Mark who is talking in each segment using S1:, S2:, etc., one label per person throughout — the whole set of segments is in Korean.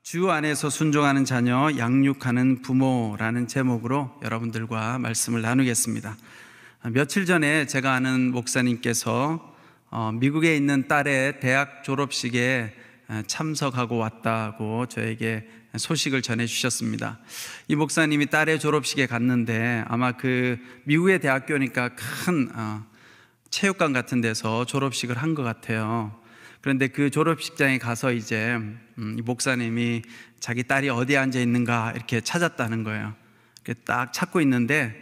S1: 주 안에서 순종하는 자녀, 양육하는 부모라는 제목으로 여러분들과 말씀을 나누겠습니다. 며칠 전에 제가 아는 목사님께서 미국에 있는 딸의 대학 졸업식에 참석하고 왔다고 저에게 소식을 전해주셨습니다. 이 목사님이 딸의 졸업식에 갔는데 아마 그 미국의 대학교니까 큰 체육관 같은 데서 졸업식을 한 것 같아요. 그런데 그 졸업식장에 가서 이제 이 목사님이 자기 딸이 어디에 앉아 있는가 이렇게 찾았다는 거예요. 딱 찾고 있는데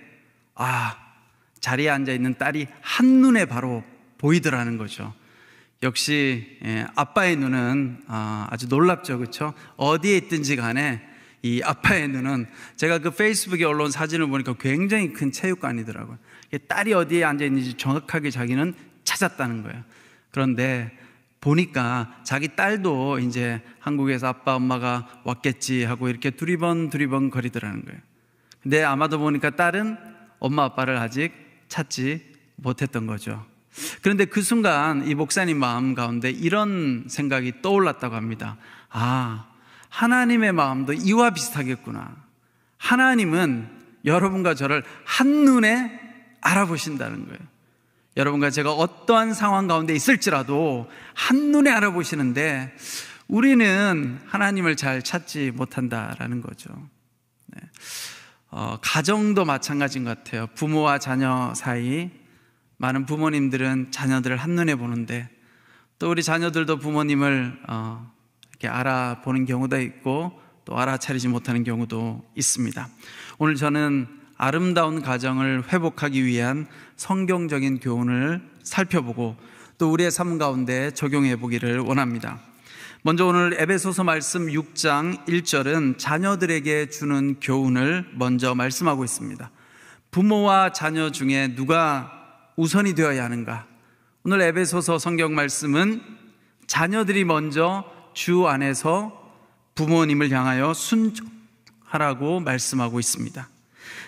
S1: 자리에 앉아 있는 딸이 한눈에 바로 보이더라는 거죠. 역시 아빠의 눈은 아주 놀랍죠, 그렇죠? 어디에 있든지 간에 이 아빠의 눈은, 제가 그 페이스북에 올라온 사진을 보니까 굉장히 큰 체육관이더라고요. 딸이 어디에 앉아 있는지 정확하게 자기는 찾았다는 거예요. 그런데 보니까 자기 딸도 이제 한국에서 아빠 엄마가 왔겠지 하고 이렇게 두리번 거리더라는 거예요. 근데 아마도 보니까 딸은 엄마 아빠를 아직 찾지 못했던 거죠. 그런데 그 순간 이 목사님 마음 가운데 이런 생각이 떠올랐다고 합니다. 하나님의 마음도 이와 비슷하겠구나. 하나님은 여러분과 저를 한눈에 알아보신다는 거예요. 여러분과 제가 어떠한 상황 가운데 있을지라도 한눈에 알아보시는데 우리는 하나님을 잘 찾지 못한다라는 거죠. 가정도 마찬가지인 것 같아요. 부모와 자녀 사이, 많은 부모님들은 자녀들을 한눈에 보는데 또 우리 자녀들도 부모님을 이렇게 알아보는 경우도 있고 또 알아차리지 못하는 경우도 있습니다. 오늘 저는 아름다운 가정을 회복하기 위한 성경적인 교훈을 살펴보고 또 우리의 삶 가운데 적용해 보기를 원합니다. 먼저 오늘 에베소서 말씀 6장 1절은 자녀들에게 주는 교훈을 먼저 말씀하고 있습니다. 부모와 자녀 중에 누가 우선이 되어야 하는가? 오늘 에베소서 성경 말씀은 자녀들이 먼저 주 안에서 부모님을 향하여 순종하라고 말씀하고 있습니다.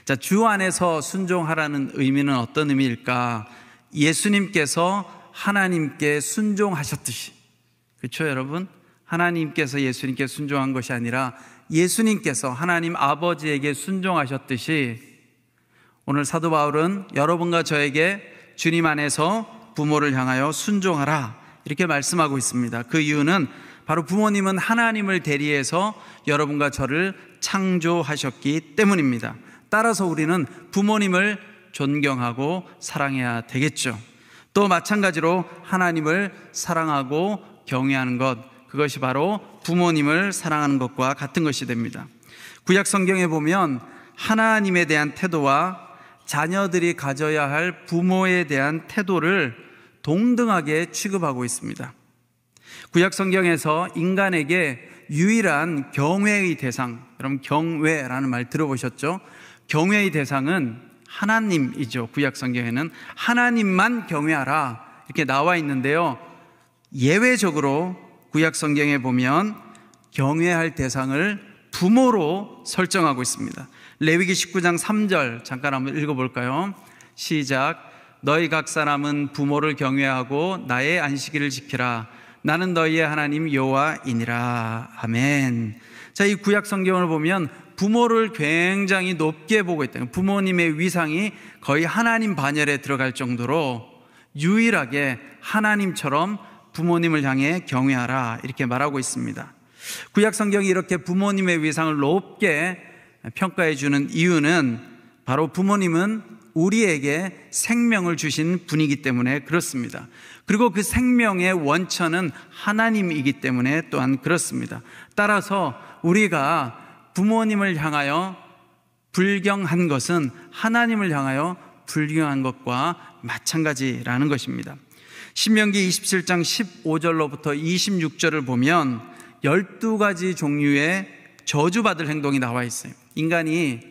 S1: 자, 주 안에서 순종하라는 의미는 어떤 의미일까? 예수님께서 하나님께 순종하셨듯이, 그렇죠 여러분? 하나님께서 예수님께 순종한 것이 아니라 예수님께서 하나님 아버지에게 순종하셨듯이 오늘 사도 바울은 여러분과 저에게 주님 안에서 부모를 향하여 순종하라 이렇게 말씀하고 있습니다. 그 이유는 바로 부모님은 하나님을 대리해서 여러분과 저를 창조하셨기 때문입니다. 따라서 우리는 부모님을 존경하고 사랑해야 되겠죠. 또 마찬가지로 하나님을 사랑하고 경외하는 것, 그것이 바로 부모님을 사랑하는 것과 같은 것이 됩니다. 구약 성경에 보면 하나님에 대한 태도와 자녀들이 가져야 할 부모에 대한 태도를 동등하게 취급하고 있습니다. 구약 성경에서 인간에게 유일한 경외의 대상, 여러분 경외라는 말 들어보셨죠? 경외의 대상은 하나님이죠. 구약 성경에는 하나님만 경외하라 이렇게 나와 있는데요, 예외적으로 구약 성경에 보면 경외할 대상을 부모로 설정하고 있습니다. 레위기 19장 3절 잠깐 한번 읽어볼까요? 시작. 너희 각 사람은 부모를 경외하고 나의 안식일을 지키라. 나는 너희의 하나님 여호와이니라. 아멘. 자, 이 구약 성경을 보면 부모를 굉장히 높게 보고 있다. 부모님의 위상이 거의 하나님 반열에 들어갈 정도로 유일하게 하나님처럼 부모님을 향해 경외하라 이렇게 말하고 있습니다. 구약 성경이 이렇게 부모님의 위상을 높게 평가해 주는 이유는 바로 부모님은 우리에게 생명을 주신 분이기 때문에 그렇습니다. 그리고 그 생명의 원천은 하나님이기 때문에 또한 그렇습니다. 따라서 우리가 부모님을 향하여 불경한 것은 하나님을 향하여 불경한 것과 마찬가지라는 것입니다. 신명기 27장 15절로부터 26절을 보면 12가지 종류의 저주받을 행동이 나와 있어요. 인간이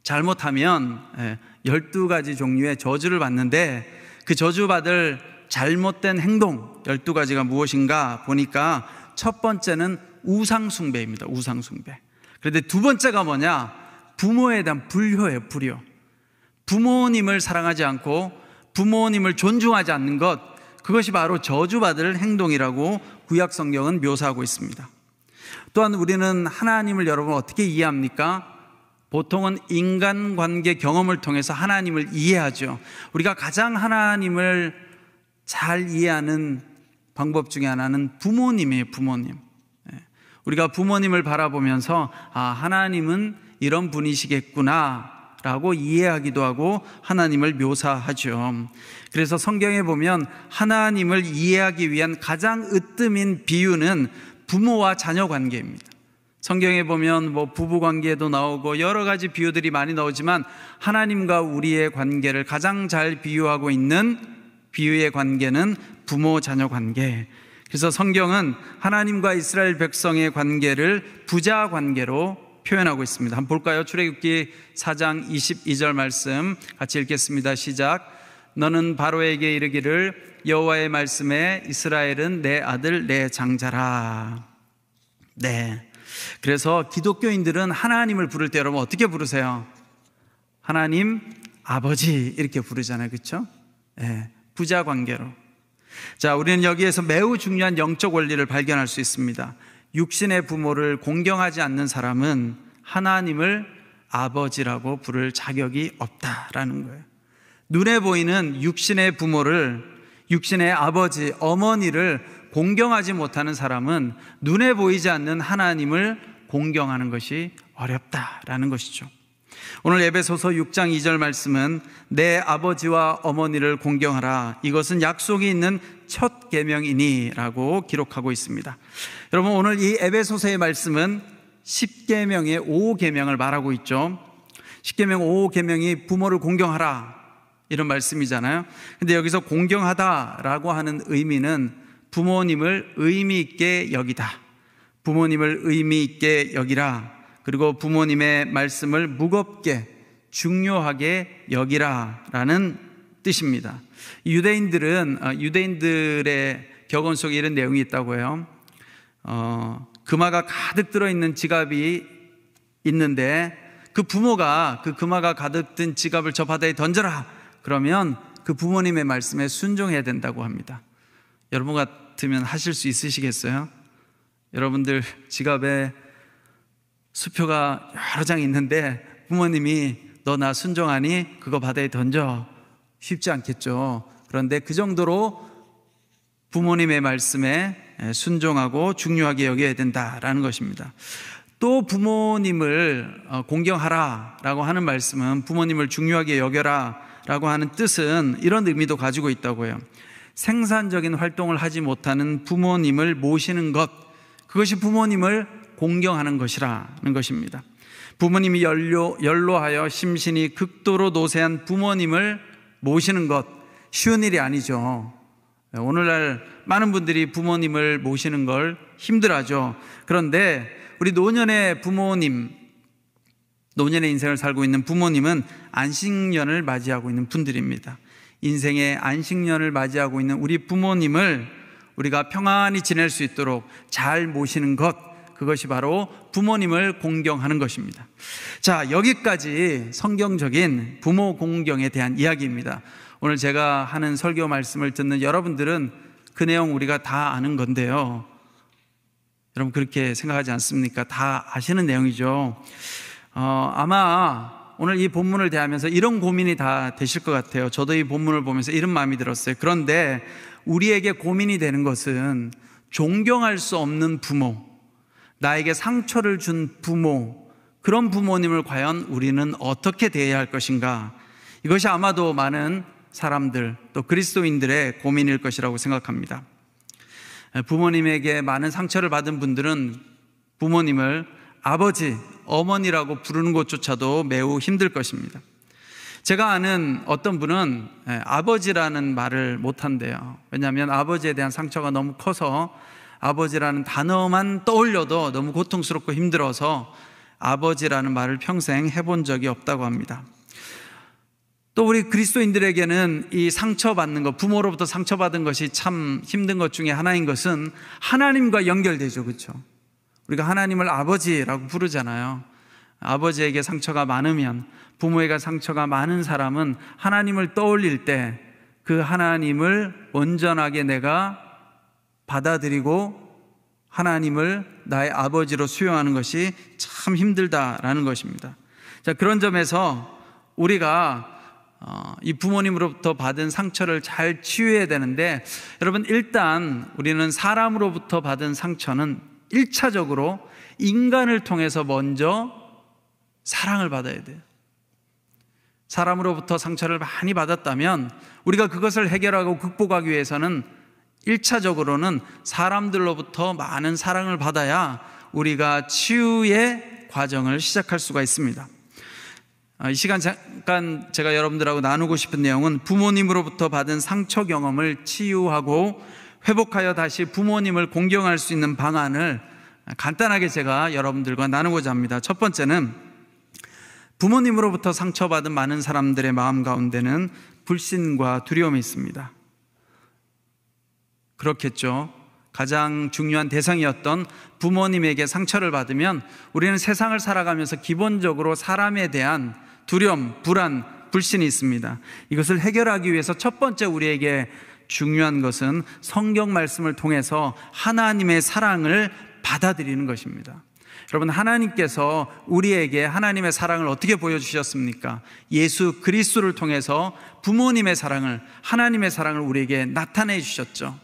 S1: 잘못하면 12가지 종류의 저주를 받는데 그 저주받을 잘못된 행동 12가지가 무엇인가 보니까 첫 번째는 우상숭배입니다. 우상숭배. 그런데 두 번째가 뭐냐? 부모에 대한 불효예요. 불효. 부모님을 사랑하지 않고 부모님을 존중하지 않는 것, 그것이 바로 저주받을 행동이라고 구약 성경은 묘사하고 있습니다. 또한 우리는 하나님을 여러분 어떻게 이해합니까? 보통은 인간관계 경험을 통해서 하나님을 이해하죠. 우리가 가장 하나님을 잘 이해하는 방법 중에 하나는 부모님이에요. 부모님. 우리가 부모님을 바라보면서 하나님은 이런 분이시겠구나 라고 이해하기도 하고 하나님을 묘사하죠. 그래서 성경에 보면 하나님을 이해하기 위한 가장 으뜸인 비유는 부모와 자녀 관계입니다. 성경에 보면 부부 관계도 나오고 여러 가지 비유들이 많이 나오지만 하나님과 우리의 관계를 가장 잘 비유하고 있는 비유의 관계는 부모 자녀 관계. 그래서 성경은 하나님과 이스라엘 백성의 관계를 부자 관계로 표현하고 있습니다. 한번 볼까요? 출애굽기 4장 22절 말씀 같이 읽겠습니다. 시작. 너는 바로에게 이르기를 여호와의 말씀에 이스라엘은 내 아들 내 장자라. 네. 그래서 기독교인들은 하나님을 부를 때 여러분 어떻게 부르세요? 하나님 아버지 이렇게 부르잖아요. 그렇죠? 네. 부자 관계로. 자, 우리는 여기에서 매우 중요한 영적 원리를 발견할 수 있습니다. 육신의 부모를 공경하지 않는 사람은 하나님을 아버지라고 부를 자격이 없다라는 거예요. 눈에 보이는 육신의 부모를, 육신의 아버지, 어머니를 공경하지 못하는 사람은 눈에 보이지 않는 하나님을 공경하는 것이 어렵다라는 것이죠. 오늘 에베소서 6장 2절 말씀은 내 아버지와 어머니를 공경하라. 이것은 약속이 있는 첫 계명이니 라고 기록하고 있습니다. 여러분, 오늘 이 에베소서의 말씀은 10계명의 5계명을 말하고 있죠. 10계명 5계명이 부모를 공경하라 이런 말씀이잖아요. 근데 여기서 공경하다라고 하는 의미는 부모님을 의미 있게 여기다, 부모님을 의미 있게 여기라, 그리고 부모님의 말씀을 무겁게 중요하게 여기라라는 뜻입니다. 유대인들의 격언 속에 이런 내용이 있다고 해요. 금화가 가득 들어있는 지갑이 있는데 그 부모가 그 금화가 가득 든 지갑을 저 바다에 던져라 그러면 그 부모님의 말씀에 순종해야 된다고 합니다. 여러분 같으면 하실 수 있으시겠어요? 여러분들 지갑에 수표가 여러 장 있는데 부모님이 너 나 순종하니 그거 바다에 던져. 쉽지 않겠죠. 그런데 그 정도로 부모님의 말씀에 순종하고 중요하게 여겨야 된다라는 것입니다. 또 부모님을 공경하라 라고 하는 말씀은 부모님을 중요하게 여겨라 라고 하는 뜻은 이런 의미도 가지고 있다고 해요. 생산적인 활동을 하지 못하는 부모님을 모시는 것, 그것이 부모님을 공경하는 것이라는 것입니다. 부모님이 연로하여 심신이 극도로 노쇠한 부모님을 모시는 것 쉬운 일이 아니죠. 오늘날 많은 분들이 부모님을 모시는 걸 힘들어하죠. 그런데 우리 노년의 부모님, 노년의 인생을 살고 있는 부모님은 안식년을 맞이하고 있는 분들입니다. 인생의 안식년을 맞이하고 있는 우리 부모님을 우리가 평안히 지낼 수 있도록 잘 모시는 것, 그것이 바로 부모님을 공경하는 것입니다. 자, 여기까지 성경적인 부모 공경에 대한 이야기입니다. 오늘 제가 하는 설교 말씀을 듣는 여러분들은 그 내용 우리가 다 아는 건데요. 여러분 그렇게 생각하지 않습니까? 다 아시는 내용이죠. 아마 오늘 이 본문을 대하면서 이런 고민이 다 되실 것 같아요. 저도 이 본문을 보면서 이런 마음이 들었어요. 그런데 우리에게 고민이 되는 것은 존경할 수 없는 부모, 나에게 상처를 준 부모, 그런 부모님을 과연 우리는 어떻게 대해야 할 것인가? 이것이 아마도 많은 사람들, 또 그리스도인들의 고민일 것이라고 생각합니다. 부모님에게 많은 상처를 받은 분들은 부모님을 아버지, 어머니라고 부르는 것조차도 매우 힘들 것입니다. 제가 아는 어떤 분은 아버지라는 말을 못한대요. 왜냐하면 아버지에 대한 상처가 너무 커서 아버지라는 단어만 떠올려도 너무 고통스럽고 힘들어서 아버지라는 말을 평생 해본 적이 없다고 합니다. 또 우리 그리스도인들에게는 이 상처받는 것, 부모로부터 상처받은 것이 참 힘든 것 중에 하나인 것은 하나님과 연결되죠. 그렇죠? 우리가 하나님을 아버지라고 부르잖아요. 아버지에게 상처가 많으면, 부모에게 상처가 많은 사람은 하나님을 떠올릴 때 그 하나님을 온전하게 내가 받아들이고 하나님을 나의 아버지로 수용하는 것이 참 힘들다라는 것입니다. 자, 그런 점에서 우리가 이 부모님으로부터 받은 상처를 잘 치유해야 되는데, 여러분, 일단 우리는 사람으로부터 받은 상처는 1차적으로 인간을 통해서 먼저 사랑을 받아야 돼요. 사람으로부터 상처를 많이 받았다면 우리가 그것을 해결하고 극복하기 위해서는 1차적으로는 사람들로부터 많은 사랑을 받아야 우리가 치유의 과정을 시작할 수가 있습니다. 이 시간 잠깐 제가 여러분들하고 나누고 싶은 내용은 부모님으로부터 받은 상처 경험을 치유하고 회복하여 다시 부모님을 공경할 수 있는 방안을 간단하게 제가 여러분들과 나누고자 합니다. 첫 번째는, 부모님으로부터 상처받은 많은 사람들의 마음 가운데는 불신과 두려움이 있습니다. 그렇겠죠. 가장 중요한 대상이었던 부모님에게 상처를 받으면 우리는 세상을 살아가면서 기본적으로 사람에 대한 두려움, 불안, 불신이 있습니다. 이것을 해결하기 위해서 첫 번째 우리에게 중요한 것은 성경 말씀을 통해서 하나님의 사랑을 받아들이는 것입니다. 여러분, 하나님께서 우리에게 하나님의 사랑을 어떻게 보여주셨습니까? 예수 그리스도를 통해서 부모님의 사랑을, 하나님의 사랑을 우리에게 나타내 주셨죠.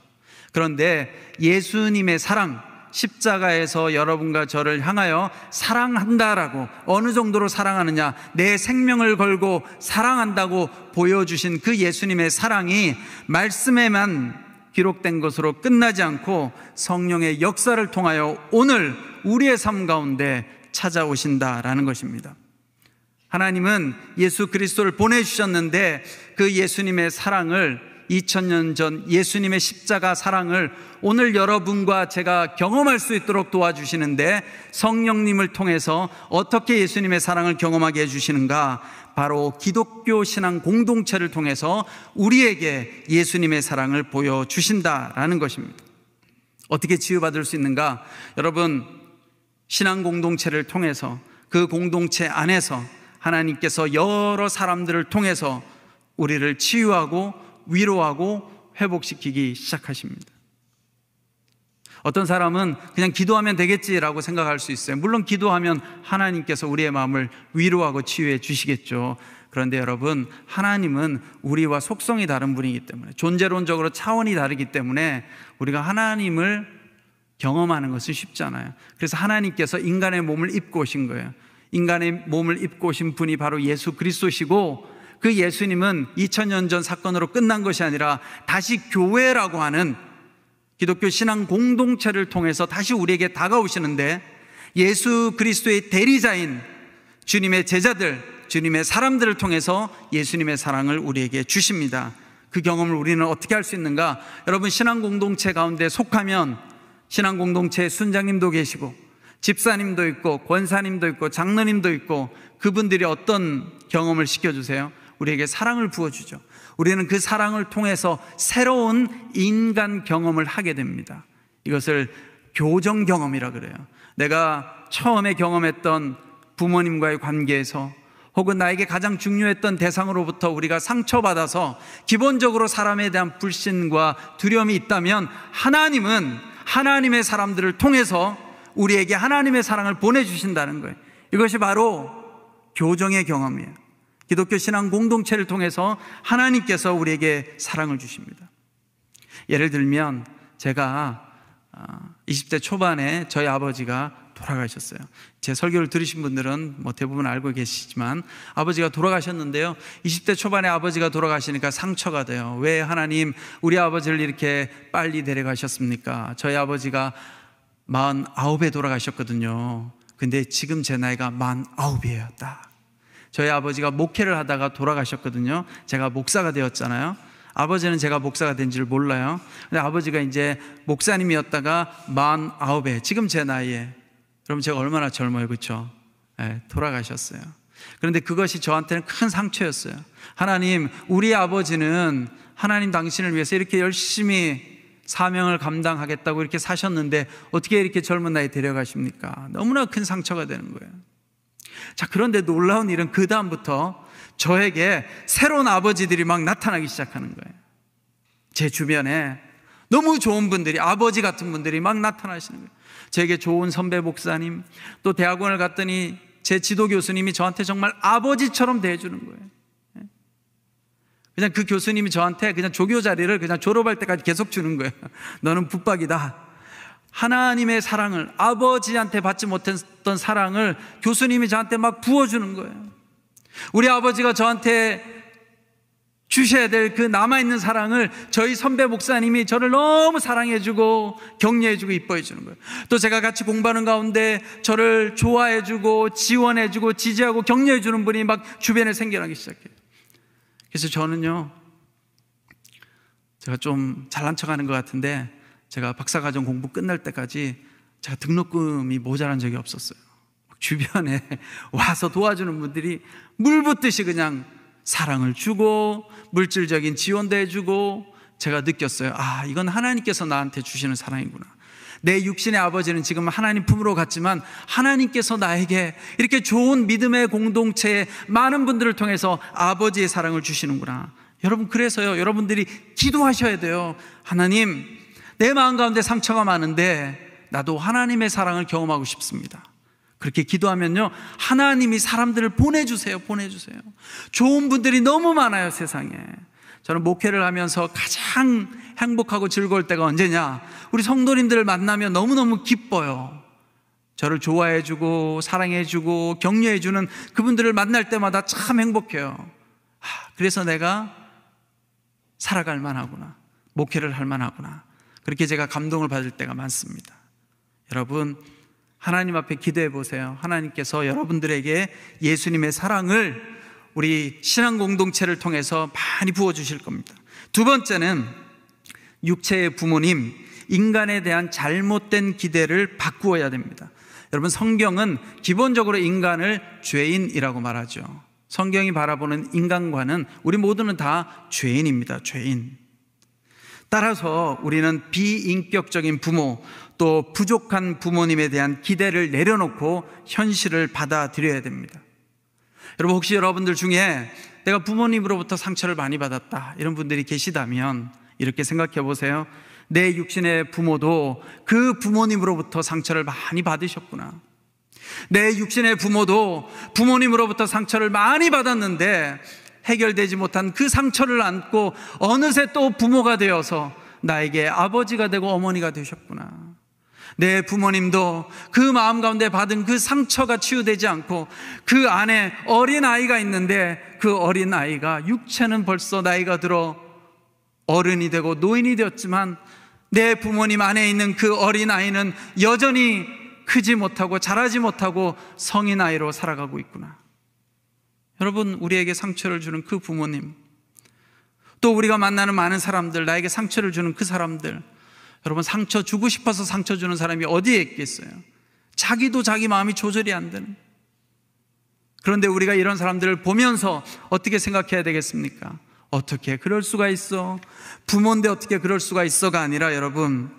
S1: 그런데 예수님의 사랑, 십자가에서 여러분과 저를 향하여 사랑한다라고, 어느 정도로 사랑하느냐, 내 생명을 걸고 사랑한다고 보여주신 그 예수님의 사랑이 말씀에만 기록된 것으로 끝나지 않고 성령의 역사를 통하여 오늘 우리의 삶 가운데 찾아오신다라는 것입니다. 하나님은 예수 그리스도를 보내주셨는데 그 예수님의 사랑을, 2000년 전 예수님의 십자가 사랑을 오늘 여러분과 제가 경험할 수 있도록 도와주시는데, 성령님을 통해서 어떻게 예수님의 사랑을 경험하게 해주시는가? 바로 기독교 신앙 공동체를 통해서 우리에게 예수님의 사랑을 보여주신다라는 것입니다. 어떻게 치유받을 수 있는가? 여러분, 신앙 공동체를 통해서, 그 공동체 안에서 하나님께서 여러 사람들을 통해서 우리를 치유하고 위로하고 회복시키기 시작하십니다. 어떤 사람은 그냥 기도하면 되겠지라고 생각할 수 있어요. 물론 기도하면 하나님께서 우리의 마음을 위로하고 치유해 주시겠죠. 그런데 여러분, 하나님은 우리와 속성이 다른 분이기 때문에, 존재론적으로 차원이 다르기 때문에 우리가 하나님을 경험하는 것은 쉽지 않아요. 그래서 하나님께서 인간의 몸을 입고 오신 거예요. 인간의 몸을 입고 오신 분이 바로 예수 그리스도시고, 그 예수님은 2000년 전 사건으로 끝난 것이 아니라 다시 교회라고 하는 기독교 신앙 공동체를 통해서 다시 우리에게 다가오시는데, 예수 그리스도의 대리자인 주님의 제자들, 주님의 사람들을 통해서 예수님의 사랑을 우리에게 주십니다. 그 경험을 우리는 어떻게 할 수 있는가? 여러분, 신앙 공동체 가운데 속하면 신앙 공동체에 순장님도 계시고 집사님도 있고 권사님도 있고 장로님도 있고, 그분들이 어떤 경험을 시켜주세요? 우리에게 사랑을 부어주죠. 우리는 그 사랑을 통해서 새로운 인간 경험을 하게 됩니다. 이것을 교정 경험이라 그래요. 내가 처음에 경험했던 부모님과의 관계에서, 혹은 나에게 가장 중요했던 대상으로부터 우리가 상처받아서 기본적으로 사람에 대한 불신과 두려움이 있다면, 하나님은 하나님의 사람들을 통해서 우리에게 하나님의 사랑을 보내주신다는 거예요. 이것이 바로 교정의 경험이에요. 기독교 신앙 공동체를 통해서 하나님께서 우리에게 사랑을 주십니다. 예를 들면, 제가 20대 초반에 저희 아버지가 돌아가셨어요. 제 설교를 들으신 분들은 대부분 알고 계시지만, 아버지가 돌아가셨는데요, 20대 초반에 아버지가 돌아가시니까 상처가 돼요. 왜 하나님 우리 아버지를 이렇게 빨리 데려가셨습니까? 저희 아버지가 49에 돌아가셨거든요. 근데 지금 제 나이가 49이에요. 딱. 저희 아버지가 목회를 하다가 돌아가셨거든요. 제가 목사가 되었잖아요. 아버지는 제가 목사가 된지를 몰라요. 근데 아버지가 이제 목사님이었다가 49에, 지금 제 나이에, 그럼 제가 얼마나 젊어요, 그렇죠? 네, 돌아가셨어요. 그런데 그것이 저한테는 큰 상처였어요. 하나님, 우리 아버지는 하나님 당신을 위해서 이렇게 열심히 사명을 감당하겠다고 이렇게 사셨는데 어떻게 이렇게 젊은 나이에 데려가십니까? 너무나 큰 상처가 되는 거예요. 자, 그런데 놀라운 일은 그 다음부터 저에게 새로운 아버지들이 막 나타나기 시작하는 거예요. 제 주변에 너무 좋은 분들이, 아버지 같은 분들이 막 나타나시는 거예요. 제게 좋은 선배 목사님, 또 대학원을 갔더니 제 지도 교수님이 저한테 정말 아버지처럼 대해주는 거예요. 그냥 그 교수님이 저한테 그냥 조교 자리를 그냥 졸업할 때까지 계속 주는 거예요. 너는 붙박이다. 하나님의 사랑을, 아버지한테 받지 못했던 사랑을 교수님이 저한테 막 부어주는 거예요. 우리 아버지가 저한테 주셔야 될 그 남아있는 사랑을 저희 선배 목사님이 저를 너무 사랑해주고 격려해주고 이뻐해주는 거예요. 또 제가 같이 공부하는 가운데 저를 좋아해주고 지원해주고 지지하고 격려해주는 분이 막 주변에 생겨나기 시작해요. 그래서 저는요, 제가 좀 잘난 척하는 것 같은데 제가 박사과정 공부 끝날 때까지 제가 등록금이 모자란 적이 없었어요. 주변에 와서 도와주는 분들이 물 붓듯이 그냥 사랑을 주고 물질적인 지원도 해주고, 제가 느꼈어요. 아, 이건 하나님께서 나한테 주시는 사랑이구나. 내 육신의 아버지는 지금 하나님 품으로 갔지만 하나님께서 나에게 이렇게 좋은 믿음의 공동체에 많은 분들을 통해서 아버지의 사랑을 주시는구나. 여러분, 그래서요, 여러분들이 기도하셔야 돼요. 하나님, 내 마음 가운데 상처가 많은데 나도 하나님의 사랑을 경험하고 싶습니다. 그렇게 기도하면요, 하나님이 사람들을 보내주세요. 좋은 분들이 너무 많아요, 세상에. 저는 목회를 하면서 가장 행복하고 즐거울 때가 언제냐? 우리 성도님들을 만나면 너무너무 기뻐요. 저를 좋아해주고 사랑해주고 격려해주는 그분들을 만날 때마다 참 행복해요. 그래서 내가 살아갈 만하구나, 목회를 할 만하구나, 그렇게 제가 감동을 받을 때가 많습니다. 여러분, 하나님 앞에 기도해 보세요. 하나님께서 여러분들에게 예수님의 사랑을 우리 신앙 공동체를 통해서 많이 부어주실 겁니다. 두 번째는 육체의 부모님, 인간에 대한 잘못된 기대를 바꾸어야 됩니다. 여러분, 성경은 기본적으로 인간을 죄인이라고 말하죠. 성경이 바라보는 인간관은 우리 모두는 다 죄인입니다. 죄인. 따라서 우리는 비인격적인 부모, 또 부족한 부모님에 대한 기대를 내려놓고 현실을 받아들여야 됩니다. 여러분, 혹시 여러분들 중에 내가 부모님으로부터 상처를 많이 받았다, 이런 분들이 계시다면 이렇게 생각해 보세요. 내 육신의 부모도 그 부모님으로부터 상처를 많이 받으셨구나. 내 육신의 부모도 부모님으로부터 상처를 많이 받았는데 해결되지 못한 그 상처를 안고 어느새 또 부모가 되어서 나에게 아버지가 되고 어머니가 되셨구나. 내 부모님도 그 마음 가운데 받은 그 상처가 치유되지 않고 그 안에 어린아이가 있는데, 그 어린아이가 육체는 벌써 나이가 들어 어른이 되고 노인이 되었지만 내 부모님 안에 있는 그 어린아이는 여전히 크지 못하고 자라지 못하고 성인아이로 살아가고 있구나. 여러분, 우리에게 상처를 주는 그 부모님, 또 우리가 만나는 많은 사람들, 나에게 상처를 주는 그 사람들, 여러분, 상처 주고 싶어서 상처 주는 사람이 어디에 있겠어요? 자기도 자기 마음이 조절이 안 되는. 그런데 우리가 이런 사람들을 보면서 어떻게 생각해야 되겠습니까? 어떻게 그럴 수가 있어? 부모인데 어떻게 그럴 수가 있어가 아니라, 여러분,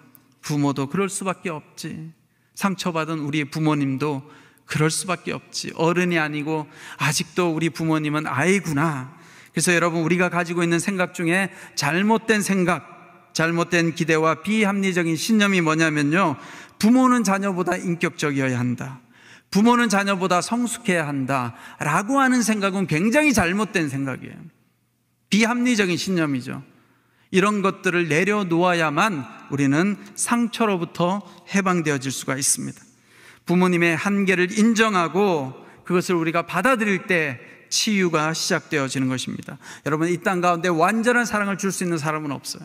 S1: 부모도 그럴 수밖에 없지. 상처받은 우리 부모님도 그럴 수밖에 없지. 어른이 아니고 아직도 우리 부모님은 아이구나. 그래서 여러분, 우리가 가지고 있는 생각 중에 잘못된 생각, 잘못된 기대와 비합리적인 신념이 뭐냐면요, 부모는 자녀보다 인격적이어야 한다, 부모는 자녀보다 성숙해야 한다 라고 하는 생각은 굉장히 잘못된 생각이에요. 비합리적인 신념이죠. 이런 것들을 내려놓아야만 우리는 상처로부터 해방되어질 수가 있습니다. 부모님의 한계를 인정하고 그것을 우리가 받아들일 때 치유가 시작되어지는 것입니다. 여러분, 이 땅 가운데 완전한 사랑을 줄 수 있는 사람은 없어요.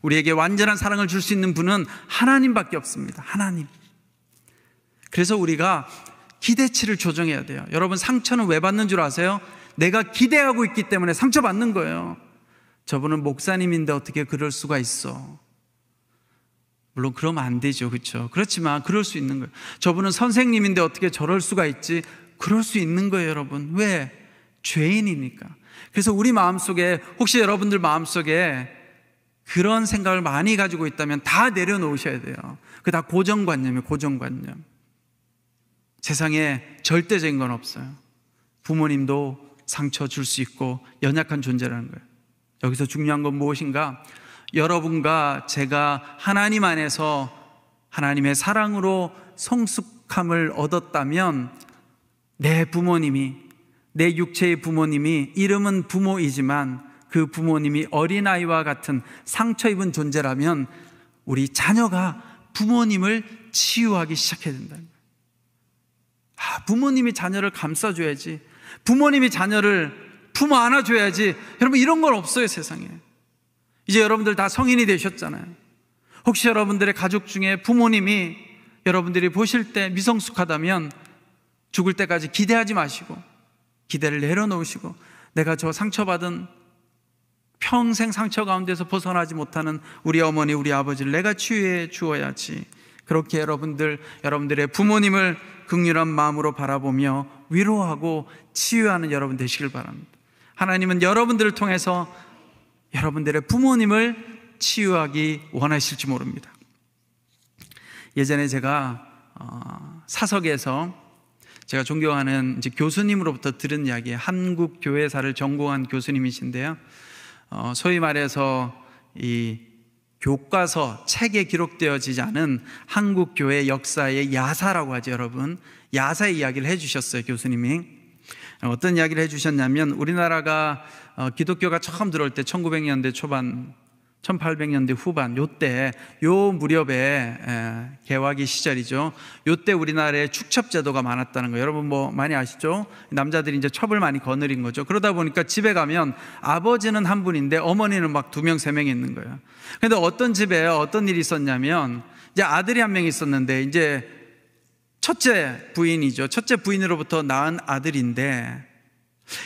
S1: 우리에게 완전한 사랑을 줄 수 있는 분은 하나님밖에 없습니다. 하나님. 그래서 우리가 기대치를 조정해야 돼요. 여러분, 상처는 왜 받는 줄 아세요? 내가 기대하고 있기 때문에 상처받는 거예요. 저분은 목사님인데 어떻게 그럴 수가 있어? 물론 그러면 안 되죠, 그렇죠? 그렇지만 그럴 수 있는 거예요. 저분은 선생님인데 어떻게 저럴 수가 있지? 그럴 수 있는 거예요, 여러분. 왜? 죄인이니까. 그래서 우리 마음속에, 혹시 여러분들 마음속에 그런 생각을 많이 가지고 있다면 다 내려놓으셔야 돼요. 그게 다 고정관념이에요, 고정관념. 세상에 절대적인 건 없어요. 부모님도 상처 줄 수 있고 연약한 존재라는 거예요. 여기서 중요한 건 무엇인가? 여러분과 제가 하나님 안에서 하나님의 사랑으로 성숙함을 얻었다면 내 부모님이, 내 육체의 부모님이 이름은 부모이지만 그 부모님이 어린아이와 같은 상처 입은 존재라면 우리 자녀가 부모님을 치유하기 시작해야 된다는 거예요. 부모님이 자녀를 감싸줘야지, 부모님이 자녀를 품어 안아줘야지. 여러분, 이런 건 없어요, 세상에. 이제 여러분들 다 성인이 되셨잖아요. 혹시 여러분들의 가족 중에 부모님이 여러분들이 보실 때 미성숙하다면 죽을 때까지 기대하지 마시고 기대를 내려놓으시고, 내가 저 상처받은 평생 상처 가운데서 벗어나지 못하는 우리 어머니, 우리 아버지를 내가 치유해 주어야지. 그렇게 여러분들의 부모님을 긍휼한 마음으로 바라보며 위로하고 치유하는 여러분 되시길 바랍니다. 하나님은 여러분들을 통해서 여러분들의 부모님을 치유하기 원하실지 모릅니다. 예전에 제가 사석에서 제가 존경하는 이제 교수님으로부터 들은 이야기에, 한국 교회사를 전공한 교수님이신데요, 소위 말해서 이 교과서 책에 기록되어지지 않은 한국 교회 역사의 야사라고 하죠. 여러분, 야사의 이야기를 해주셨어요. 교수님이 어떤 이야기를 해주셨냐면, 우리나라가 기독교가 처음 들어올 때 1900년대 초반 1800년대 후반 요 무렵에 개화기 시절이죠. 요때 우리나라에 축첩제도가 많았다는 거예요. 여러분 뭐 많이 아시죠? 남자들이 이제 첩을 많이 거느린 거죠. 그러다 보니까 집에 가면 아버지는 한 분인데 어머니는 막 2명, 3명이 있는 거예요. 근데 어떤 집에 어떤 일이 있었냐면, 이제 아들이 한 명 있었는데, 이제 첫째 부인이죠. 첫째 부인으로부터 낳은 아들인데,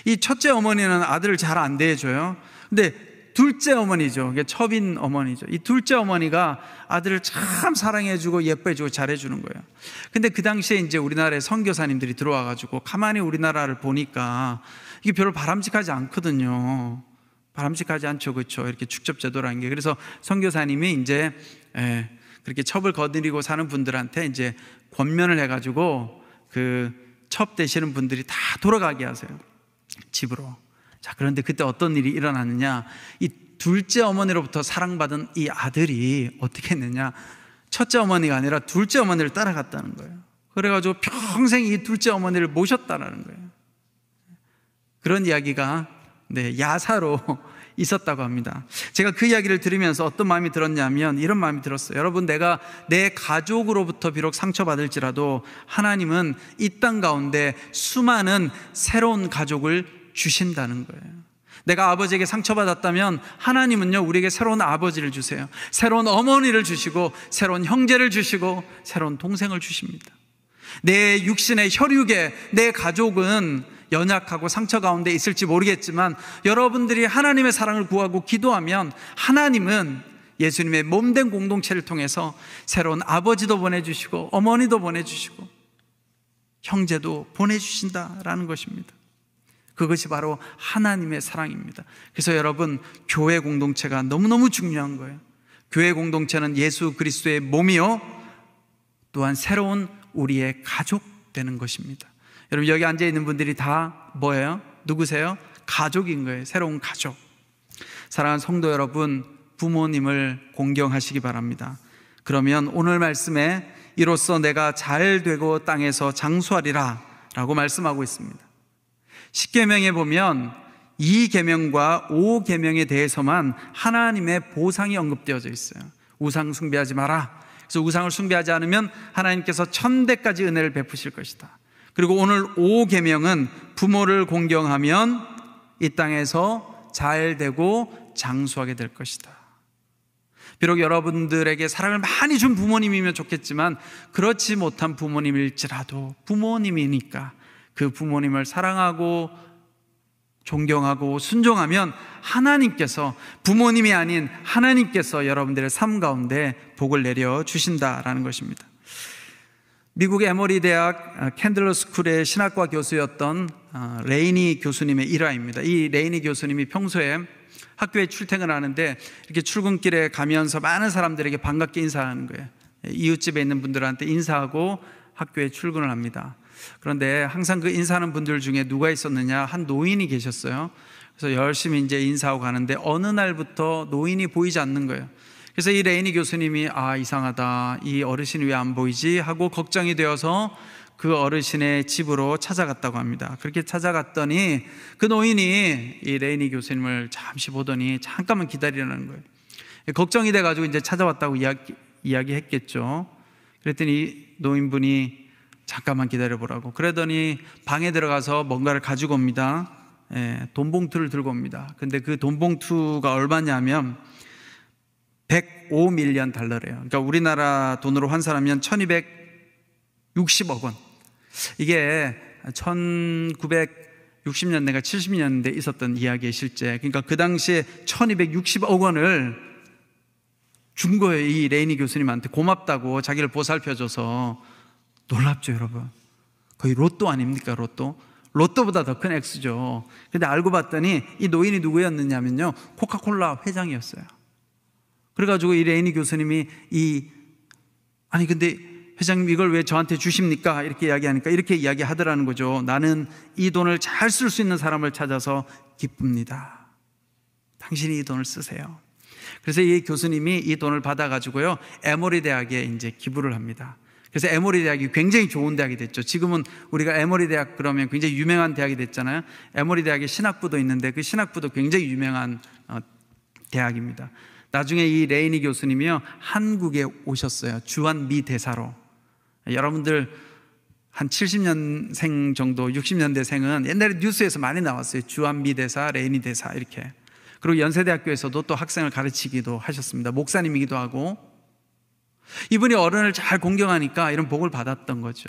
S1: 이 첫째 어머니는 아들을 잘 안 대해줘요. 근데 둘째 어머니죠. 이게 첩인 어머니죠. 이 둘째 어머니가 아들을 참 사랑해주고 예뻐해주고 잘해주는 거예요. 근데 그 당시에 이제 우리나라에 선교사님들이 들어와가지고 가만히 우리나라를 보니까 이게 별로 바람직하지 않거든요. 바람직하지 않죠, 그렇죠? 이렇게 축첩제도라는 게. 그래서 선교사님이 이제 그렇게 첩을 거느리고 사는 분들한테 이제 권면을 해가지고 그 첩 되시는 분들이 다 돌아가게 하세요, 집으로. 자, 그런데 그때 어떤 일이 일어났느냐, 이 둘째 어머니로부터 사랑받은 이 아들이 어떻게 했느냐, 첫째 어머니가 아니라 둘째 어머니를 따라갔다는 거예요. 그래가지고 평생 이 둘째 어머니를 모셨다는 거예요. 그런 이야기가 야사로 있었다고 합니다. 제가 그 이야기를 들으면서 어떤 마음이 들었냐면, 이런 마음이 들었어요. 여러분, 내가 내 가족으로부터 비록 상처받을지라도 하나님은 이 땅 가운데 수많은 새로운 가족을 주신다는 거예요. 내가 아버지에게 상처받았다면 하나님은요, 우리에게 새로운 아버지를 주세요. 새로운 어머니를 주시고, 새로운 형제를 주시고, 새로운 동생을 주십니다. 내 육신의 혈육에 내 가족은 연약하고 상처 가운데 있을지 모르겠지만, 여러분들이 하나님의 사랑을 구하고 기도하면 하나님은 예수님의 몸된 공동체를 통해서 새로운 아버지도 보내주시고 어머니도 보내주시고 형제도 보내주신다라는 것입니다. 그것이 바로 하나님의 사랑입니다. 그래서 여러분, 교회 공동체가 너무너무 중요한 거예요. 교회 공동체는 예수 그리스도의 몸이요, 또한 새로운 우리의 가족 되는 것입니다. 여러분, 여기 앉아있는 분들이 다 뭐예요? 누구세요? 가족인 거예요. 새로운 가족. 사랑하는 성도 여러분, 부모님을 공경하시기 바랍니다. 그러면 오늘 말씀에 이로써 내가 잘 되고 땅에서 장수하리라 라고 말씀하고 있습니다. 10계명에 보면 2계명과 5계명에 대해서만 하나님의 보상이 언급되어져 있어요. 우상 숭배하지 마라. 그래서 우상을 숭배하지 않으면 하나님께서 1000대까지 은혜를 베푸실 것이다. 그리고 오늘 5계명은 부모를 공경하면 이 땅에서 잘 되고 장수하게 될 것이다. 비록 여러분들에게 사랑을 많이 준 부모님이면 좋겠지만, 그렇지 못한 부모님일지라도 부모님이니까 그 부모님을 사랑하고 존경하고 순종하면 하나님께서, 부모님이 아닌 하나님께서 여러분들의 삶 가운데 복을 내려 주신다라는 것입니다. 미국 에머리 대학 캔들러 스쿨의 신학과 교수였던 레이니 교수님의 일화입니다. 이 레이니 교수님이 평소에 학교에 출퇴근을 하는데 이렇게 출근길에 가면서 많은 사람들에게 반갑게 인사하는 거예요. 이웃집에 있는 분들한테 인사하고 학교에 출근을 합니다. 그런데 항상 그 인사하는 분들 중에 누가 있었느냐, 한 노인이 계셨어요. 그래서 열심히 이제 인사하고 가는데 어느 날부터 노인이 보이지 않는 거예요. 그래서 이 레이니 교수님이 이상하다, 이 어르신이 왜 안 보이지 하고 걱정이 되어서 그 어르신의 집으로 찾아갔다고 합니다. 그렇게 찾아갔더니 그 노인이 이 레이니 교수님을 잠시 보더니 잠깐만 기다리라는 거예요. 걱정이 돼가지고 이제 찾아왔다고 이야기했겠죠. 그랬더니 노인분이 잠깐만 기다려보라고 그러더니 방에 들어가서 뭔가를 가지고 옵니다. 돈 봉투를 들고 옵니다. 근데 그 돈 봉투가 얼마냐면 105밀리언 달러래요. 그러니까 우리나라 돈으로 환산하면 1260억 원. 이게 1960년대가 70년대에 있었던 이야기의 실제. 그러니까 그 당시에 1260억 원을 준 거예요. 이 레이니 교수님한테 고맙다고 자기를 보살펴줘서. 놀랍죠, 여러분? 거의 로또 아닙니까, 로또? 로또보다 더 큰 액수죠. 근데 알고 봤더니 이 노인이 누구였느냐면요, 코카콜라 회장이었어요. 그래가지고 이 레이니 교수님이 아니 근데 회장님 이걸 왜 저한테 주십니까? 이렇게 이야기하니까 이렇게 이야기하더라는 거죠. 나는 이 돈을 잘 쓸 수 있는 사람을 찾아서 기쁩니다. 당신이 이 돈을 쓰세요. 그래서 이 교수님이 이 돈을 받아가지고요, 에모리 대학에 이제 기부를 합니다. 그래서 에모리 대학이 굉장히 좋은 대학이 됐죠. 지금은 우리가 에모리 대학 그러면 굉장히 유명한 대학이 됐잖아요. 에모리 대학에 신학부도 있는데 그 신학부도 굉장히 유명한 대학입니다. 나중에 이 레이니 교수님이요, 한국에 오셨어요. 주한미 대사로. 여러분들 한 70년생 정도, 60년대생은 옛날에 뉴스에서 많이 나왔어요. 주한미 대사, 레이니 대사 이렇게. 그리고 연세대학교에서도 또 학생을 가르치기도 하셨습니다. 목사님이기도 하고. 이분이 어른을 잘 공경하니까 이런 복을 받았던 거죠.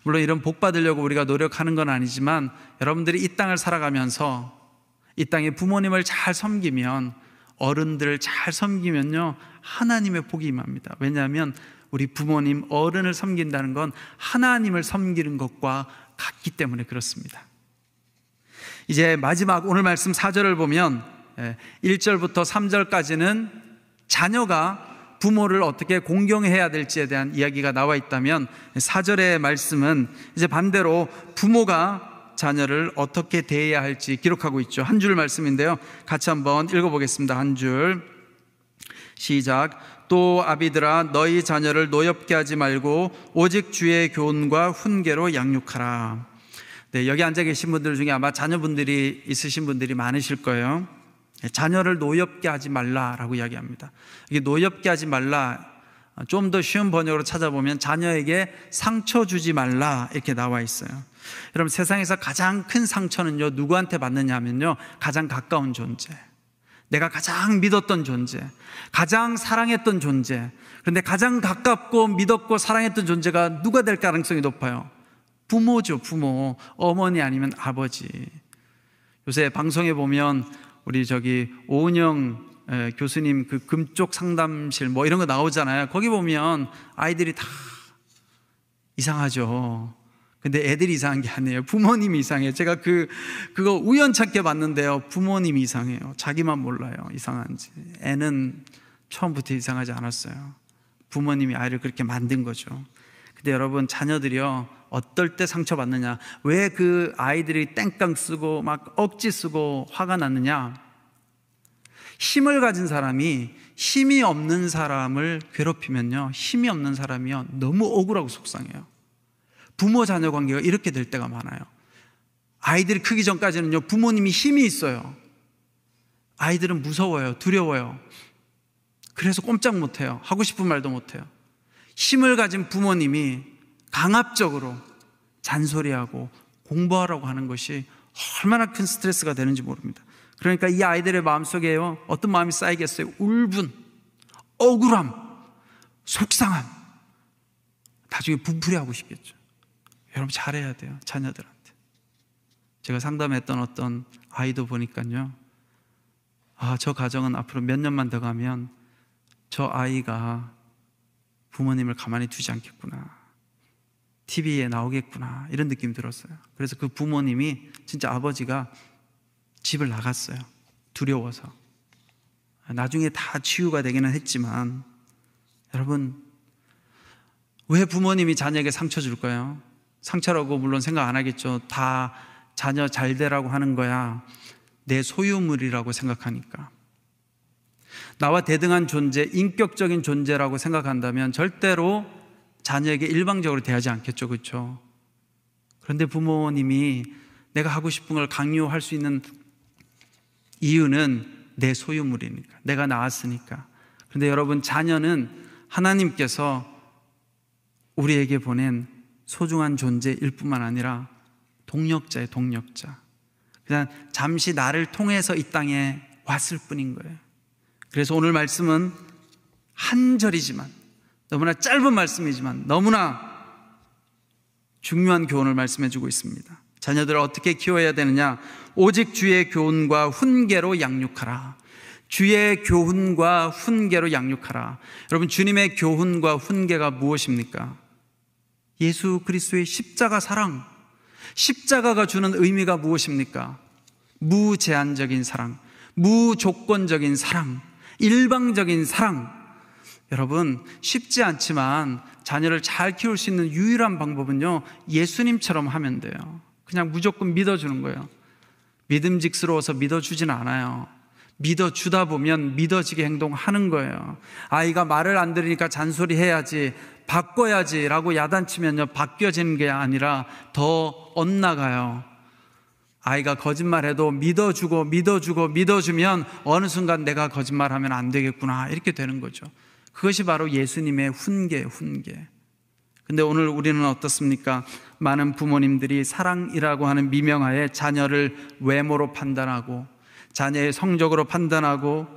S1: 물론 이런 복 받으려고 우리가 노력하는 건 아니지만 여러분들이 이 땅을 살아가면서 이 땅에 부모님을 잘 섬기면, 어른들을 잘 섬기면요, 하나님의 복이 임합니다. 왜냐하면 우리 부모님, 어른을 섬긴다는 건 하나님을 섬기는 것과 같기 때문에 그렇습니다. 이제 마지막 오늘 말씀 4절을 보면 1절부터 3절까지는 자녀가 부모를 어떻게 공경해야 될지에 대한 이야기가 나와 있다면 4절의 말씀은 이제 반대로 부모가 자녀를 어떻게 대해야 할지 기록하고 있죠. 한 줄 말씀인데요, 같이 한번 읽어보겠습니다. 한 줄 시작. 또 아비들아, 너희 자녀를 노엽게 하지 말고 오직 주의 교훈과 훈계로 양육하라. 네, 여기 앉아 계신 분들 중에 아마 자녀분들이 있으신 분들이 많으실 거예요. 자녀를 노엽게 하지 말라라고 이야기합니다. 이게 노엽게 하지 말라, 좀 더 쉬운 번역으로 찾아보면 자녀에게 상처 주지 말라 이렇게 나와 있어요. 여러분, 세상에서 가장 큰 상처는요, 누구한테 받느냐 하면요, 가장 가까운 존재, 내가 가장 믿었던 존재, 가장 사랑했던 존재. 그런데 가장 가깝고 믿었고 사랑했던 존재가 누가 될 가능성이 높아요? 부모죠. 부모, 어머니 아니면 아버지. 요새 방송에 보면 우리 오은영 교수님 그 금쪽 상담실 뭐 이런 거 나오잖아요. 거기 보면 아이들이 다 이상하죠. 근데 애들이 이상한 게 아니에요. 부모님이 이상해요. 제가 그거 우연찮게 봤는데요, 부모님이 이상해요. 자기만 몰라요, 이상한지. 애는 처음부터 이상하지 않았어요. 부모님이 아이를 그렇게 만든 거죠. 근데 여러분, 자녀들이요, 어떨 때 상처받느냐, 왜 그 아이들이 땡깡 쓰고 막 억지 쓰고 화가 났느냐? 힘을 가진 사람이 힘이 없는 사람을 괴롭히면요, 힘이 없는 사람이요, 너무 억울하고 속상해요. 부모 자녀 관계가 이렇게 될 때가 많아요. 아이들이 크기 전까지는요, 부모님이 힘이 있어요. 아이들은 무서워요, 두려워요. 그래서 꼼짝 못해요. 하고 싶은 말도 못해요. 힘을 가진 부모님이 강압적으로 잔소리하고 공부하라고 하는 것이 얼마나 큰 스트레스가 되는지 모릅니다. 그러니까 이 아이들의 마음속에요, 어떤 마음이 쌓이겠어요? 울분, 억울함, 속상함, 나중에 분풀이하고 싶겠죠. 여러분, 잘해야 돼요, 자녀들한테. 제가 상담했던 어떤 아이도 보니까요, 저 가정은 앞으로 몇 년만 더 가면 저 아이가 부모님을 가만히 두지 않겠구나, TV에 나오겠구나, 이런 느낌이 들었어요. 그래서 그 부모님이, 진짜 아버지가 집을 나갔어요. 두려워서. 나중에 다 치유가 되기는 했지만, 여러분, 왜 부모님이 자녀에게 상처 줄까요? 상처라고 물론 생각 안 하겠죠. 다 자녀 잘 되라고 하는 거야. 내 소유물이라고 생각하니까. 나와 대등한 존재, 인격적인 존재라고 생각한다면 절대로 자녀에게 일방적으로 대하지 않겠죠, 그렇죠? 그런데 부모님이 내가 하고 싶은 걸 강요할 수 있는 이유는 내 소유물이니까, 내가 낳았으니까. 그런데 여러분, 자녀는 하나님께서 우리에게 보낸 소중한 존재일 뿐만 아니라 동력자예요, 동력자. 그냥 잠시 나를 통해서 이 땅에 왔을 뿐인 거예요. 그래서 오늘 말씀은 한 절이지만, 너무나 짧은 말씀이지만 너무나 중요한 교훈을 말씀해 주고 있습니다. 자녀들을 어떻게 키워야 되느냐? 오직 주의 교훈과 훈계로 양육하라. 주의 교훈과 훈계로 양육하라. 여러분, 주님의 교훈과 훈계가 무엇입니까? 예수 그리스도의 십자가 사랑. 십자가가 주는 의미가 무엇입니까? 무제한적인 사랑, 무조건적인 사랑, 일방적인 사랑. 여러분, 쉽지 않지만 자녀를 잘 키울 수 있는 유일한 방법은요, 예수님처럼 하면 돼요. 그냥 무조건 믿어주는 거예요. 믿음직스러워서 믿어주진 않아요. 믿어주다 보면 믿어지게 행동하는 거예요. 아이가 말을 안 들으니까 잔소리해야지, 바꿔야지 라고 야단치면요, 바뀌어지는 게 아니라 더 엇나가요. 아이가 거짓말해도 믿어주면 어느 순간 내가 거짓말하면 안 되겠구나, 이렇게 되는 거죠. 그것이 바로 예수님의 훈계. 근데 오늘 우리는 어떻습니까? 많은 부모님들이 사랑이라고 하는 미명하에 자녀를 외모로 판단하고, 자녀의 성적으로 판단하고,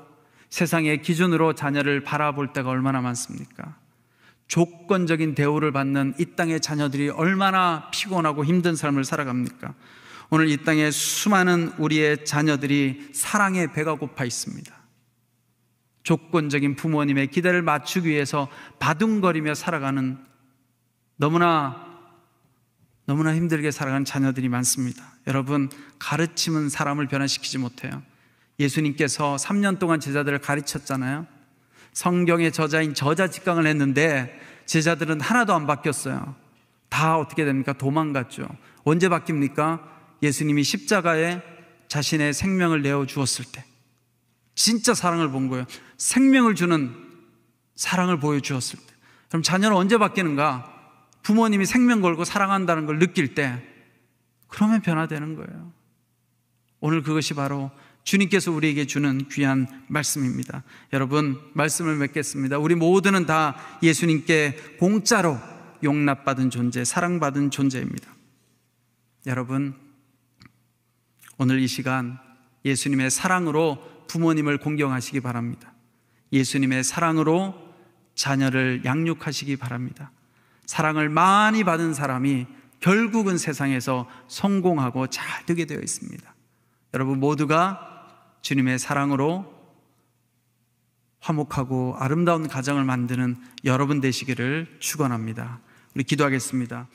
S1: 세상의 기준으로 자녀를 바라볼 때가 얼마나 많습니까? 조건적인 대우를 받는 이 땅의 자녀들이 얼마나 피곤하고 힘든 삶을 살아갑니까? 오늘 이 땅에 수많은 우리의 자녀들이 사랑의 배가 고파 있습니다. 조건적인 부모님의 기대를 맞추기 위해서 바둥거리며 살아가는, 너무나 힘들게 살아가는 자녀들이 많습니다. 여러분, 가르침은 사람을 변화시키지 못해요. 예수님께서 3년 동안 제자들을 가르쳤잖아요. 성경의 저자인 저자 직강을 했는데 제자들은 하나도 안 바뀌었어요. 다 어떻게 됩니까? 도망갔죠. 언제 바뀝니까? 예수님이 십자가에 자신의 생명을 내어주었을 때 진짜 사랑을 본 거예요. 생명을 주는 사랑을 보여주었을 때. 그럼 자녀는 언제 바뀌는가? 부모님이 생명 걸고 사랑한다는 걸 느낄 때, 그러면 변화되는 거예요. 오늘 그것이 바로 주님께서 우리에게 주는 귀한 말씀입니다. 여러분, 말씀을 맺겠습니다. 우리 모두는 다 예수님께 공짜로 용납받은 존재, 사랑받은 존재입니다. 여러분, 오늘 이 시간 예수님의 사랑으로 부모님을 공경하시기 바랍니다. 예수님의 사랑으로 자녀를 양육하시기 바랍니다. 사랑을 많이 받은 사람이 결국은 세상에서 성공하고 잘 되게 되어 있습니다. 여러분 모두가 주님의 사랑으로 화목하고 아름다운 가정을 만드는 여러분 되시기를 축원합니다. 우리 기도하겠습니다.